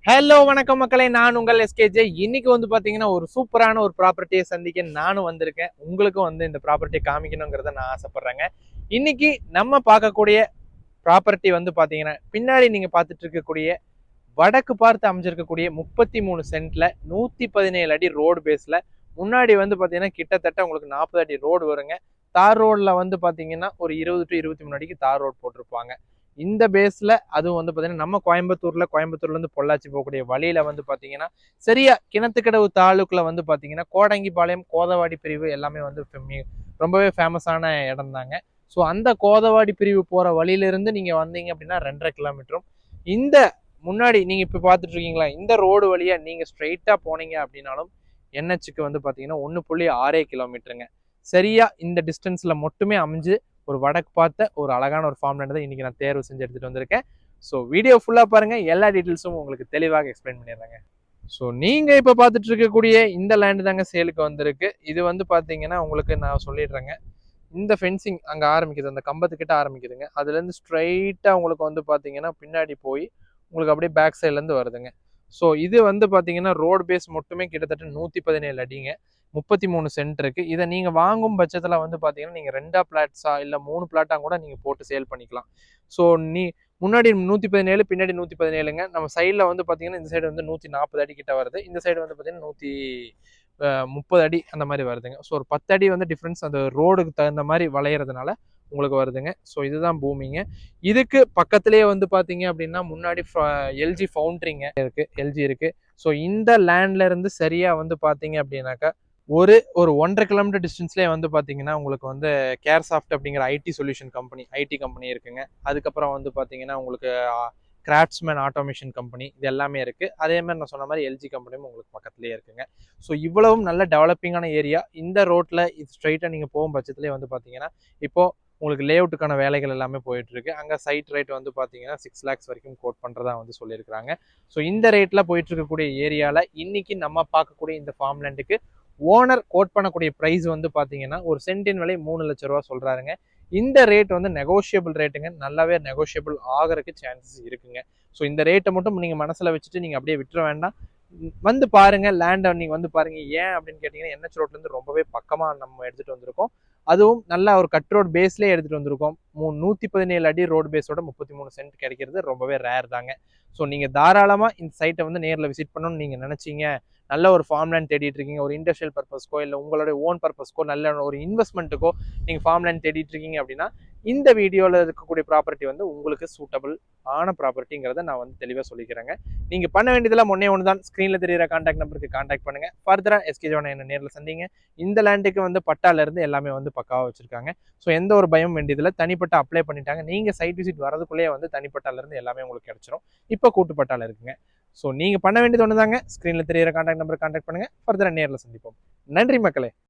Hello வணக்கம் மக்களே, நான் உங்கள் எஸ்கேஜே. இன்னைக்கு வந்து பாத்தீங்கன்னா ஒரு சூப்பரான ஒரு ப்ராப்பர்ட்டியை சந்திக்க நானும் வந்திருக்கேன். உங்களுக்கும் வந்து இந்த ப்ராப்பர்ட்டியை காமிக்கணுங்கிறத நான் ஆசைப்படுறேங்க. இன்னைக்கு நம்ம பார்க்கக்கூடிய ப்ராப்பர்ட்டி வந்து பாத்தீங்கன்னா பின்னாடி நீங்க பார்த்துட்டு இருக்கக்கூடிய வடக்கு பார்த்து அமைஞ்சிருக்கக்கூடிய 33 சென்ட்ல 117 அடி ரோடு பேஸ்ல முன்னாடி வந்து பாத்தீங்கன்னா கிட்டத்தட்ட உங்களுக்கு 40 அடி ரோடு வருங்க. தார் ரோட்ல வந்து பாத்தீங்கன்னா ஒரு 20 to 23 அடிக்கு தார் ரோடு போட்டிருப்பாங்க. இந்த பேஸ்ல அதுவும் வந்து பாத்தீங்கன்னா நம்ம கோயம்புத்தூர்ல இருந்து பொள்ளாச்சி போகக்கூடிய வழியில வந்து பாத்தீங்கன்னா சரியா கிணத்துக்கடவு தாலுக்குல வந்து பாத்தீங்கன்னா கோடங்கிபாளையம் கோதவாடி பிரிவு எல்லாமே வந்து ரொம்பவே ஃபேமஸான இடம் தாங்க. ஸோ அந்த கோதவாடி பிரிவு போற வழியில இருந்து நீங்க வந்தீங்க அப்படின்னா 2.5 கிலோமீட்டரும் இந்த முன்னாடி நீங்க இப்ப பாத்துட்டு இருக்கீங்களா இந்த ரோடு வழியா நீங்க ஸ்ட்ரெயிட்டா போனீங்க அப்படின்னாலும் என்ஹெச்சுக்கு வந்து பாத்தீங்கன்னா 1.6 கிலோமீட்டருங்க. சரியா இந்த டிஸ்டன்ஸ்ல மட்டுமே அமைஞ்சு ஒரு வடக்கு பார்த்த ஒரு அழகான ஒரு ஃபார்ம் லேண்ட் தான் இன்னைக்கு நான் தேர்வு செஞ்சு எடுத்துட்டு வந்திருக்கேன். ஸோ வீடியோ ஃபுல்லா பாருங்க, எல்லா டீட்டெயில்ஸும் உங்களுக்கு தெளிவாக எக்ஸ்பிளைன் பண்ணிடுறாங்க. ஸோ நீங்க இப்ப பார்த்துட்டு இருக்கக்கூடிய இந்த லேண்ட் தாங்க சேலுக்கு வந்திருக்கு. இது வந்து பாத்தீங்கன்னா உங்களுக்கு நான் சொல்லிடுறேங்க. இந்த ஃபென்சிங் அங்க ஆரம்பிக்குது, அந்த கம்பத்துக்கிட்ட ஆரம்பிக்குதுங்க. அதுல இருந்து ஸ்ட்ரைட்டா உங்களுக்கு வந்து பாத்தீங்கன்னா பின்னாடி போய் உங்களுக்கு அப்படியே பேக் சைட்ல இருந்து வருதுங்க. ஸோ இது வந்து பாத்தீங்கன்னா ரோடு பேஸ் மட்டுமே கிட்டத்தட்ட 117 அடிங்க. 33 சென்ட் இருக்கு. இதை நீங்க வாங்கும் பட்சத்துல வந்து பாத்தீங்கன்னா நீங்க 2 பிளாட்ஸா இல்ல 3 பிளாட்டா கூட நீங்க போட்டு சேல் பண்ணிக்கலாம். ஸோ நீ முன்னாடி 117 பின்னாடி 117ங்க. நம்ம சைட்ல வந்து பாத்தீங்கன்னா இந்த சைடு வந்து 140 அடி கிட்ட வருது. இந்த சைடு வந்து பாத்தீங்கன்னா 130 அடி அந்த மாதிரி வருதுங்க. ஸோ ஒரு 10 அடி வந்து டிஃப்ரென்ஸ் அந்த ரோடுக்கு தகுந்த மாதிரி வளையறதுனால உங்களுக்கு வருதுங்க. ஸோ இதுதான் பூமிங்க. இதுக்கு பக்கத்திலேயே வந்து பாத்தீங்க அப்படின்னா முன்னாடி எல்ஜி ஃபவுண்டரிங்க இருக்கு, எல்ஜி இருக்கு. ஸோ இந்த லேண்ட்ல இருந்து சரியா வந்து பாத்தீங்க அப்படின்னாக்கா ஒரு ஒரு 1.5 கிலோமீட்டர் டிஸ்டன்ஸ்லேயே வந்து பார்த்தீங்கன்னா உங்களுக்கு வந்து கேர்சாஃப்ட் அப்படிங்கிற ஐடி கம்பெனி இருக்குங்க. அதுக்கப்புறம் வந்து பார்த்தீங்கன்னா உங்களுக்கு கிராஃப்ட்ஸ்மேன் ஆட்டோமேஷன் கம்பெனி இது எல்லாமே இருக்கு. அதே மாதிரி நான் சொன்ன மாதிரி எல்ஜி கம்பெனியும் உங்களுக்கு பக்கத்துலேயே இருக்குங்க. ஸோ இவ்வளவும் நல்ல டெவலப்பிங்கான ஏரியா. இந்த ரோட்ல இது ஸ்ட்ரைட்டாக நீங்கள் போகும் பட்சத்துலேயே வந்து பார்த்தீங்கன்னா இப்போ உங்களுக்கு லே அவுட்டுக்கான வேலைகள் எல்லாமே போயிட்டு இருக்கு. அங்கே சைட் ரேட் வந்து பார்த்தீங்கன்னா 6 lakhs வரைக்கும் கோட் பண்ணுறதா வந்து சொல்லியிருக்காங்க. ஸோ இந்த ரேட்டில் போயிட்டு இருக்கக்கூடிய ஏரியாவில் இன்னைக்கு நம்ம பார்க்கக்கூடிய இந்த ஃபார்ம் லேண்டுக்கு ஓனர் கோட் பண்ணக்கூடிய ப்ரைஸ் வந்து பார்த்தீங்கன்னா ஒரு சென்டின் விலை 3 லட்சம் ரூபா சொல்றாருங்க. இந்த ரேட் வந்து நெகோஷியபிள் ரேட்டுங்க, நல்லாவே நெகோஷியபிள் ஆகிறதுக்கு சான்சஸ் இருக்குங்க. ஸோ இந்த ரேட்டை மட்டும் நீங்கள் மனசில் வச்சுட்டு நீங்கள் அப்படியே விட்டுற வேண்டாம். வந்து பாருங்க, லேண்டை நீங்கள் வந்து பாருங்க. ஏன் அப்படின்னு கேட்டிங்கன்னா என்ஹெச் ரோட்லேருந்து ரொம்பவே பக்கமாக நம்ம எடுத்துகிட்டு வந்திருக்கோம். அதுவும் நல்ல ஒரு கட் ரோட் பேஸ்லேயே எடுத்துகிட்டு வந்திருக்கோம். 117 அடி ரோடு பேஸோட 33 சென்ட் கிடைக்கிறது ரொம்பவே ரேர் தாங்க. ஸோ நீங்கள் தாராளமாக இந்த சைட்டை வந்து நேரில் விசிட் பண்ணணும்னு நீங்கள் நினச்சிங்க, நல்ல ஒரு ஃபார்ம் லேண்ட் தேடிட்டு இருக்கீங்க, ஒரு இண்டஸ்ட்ரியல் பர்பஸ்க்கோ இல்லை உங்களுடைய ஓன் பர்பஸ்க்கோ நல்ல ஒரு இன்வெஸ்ட்மெண்ட்டுக்கோ நீங்கள் ஃபார்ம் லேண்ட் தேடிட்டு இருக்கீங்க அப்படின்னா இந்த வீடியோவில் இருக்கக்கூடிய ப்ராப்பர்ட்டி வந்து உங்களுக்கு சூட்டபிள் ஆன ப்ராப்பர்ட்டிங்கிறத நான் வந்து தெளிவாக சொல்லிக்கிறேங்க. நீங்கள் பண்ண வேண்டியதெல்லாம் ஒன்று தான், ஸ்க்ரீனில் தெரியிற கான்டாக்ட் நம்பருக்கு கான்டாக்ட் பண்ணுங்க. ஃபர்தராக எஸ்கேஜோட என்ன நேரில் சந்திங்க. இந்த லேண்டுக்கு வந்து பட்டாலேருந்து எல்லாமே வந்து பக்காவாக வச்சிருக்காங்க. ஸோ எந்த ஒரு பயம் வேண்டியதில்லை. தனிப்பட்ட அப்ளை பண்ணிட்டாங்க. நீங்கள் சைட் விசிட் வரதுக்குள்ளேயே வந்து தனிப்பட்டாலேருந்து எல்லாமே உங்களுக்கு கிடைச்சிரும். இப்போ கூட்டுப்பட்டால இருக்குங்க. ஸோ நீங்கள் பண்ண வேண்டியது ஒன்று தாங்க, ஸ்க்ரீனில் தெரியிற கான்டாக்ட் நம்பருக்கு கான்டாக்ட் பண்ணுங்கள். ஃபர்தராக நேரில் சந்திப்போம். நன்றி மக்களே.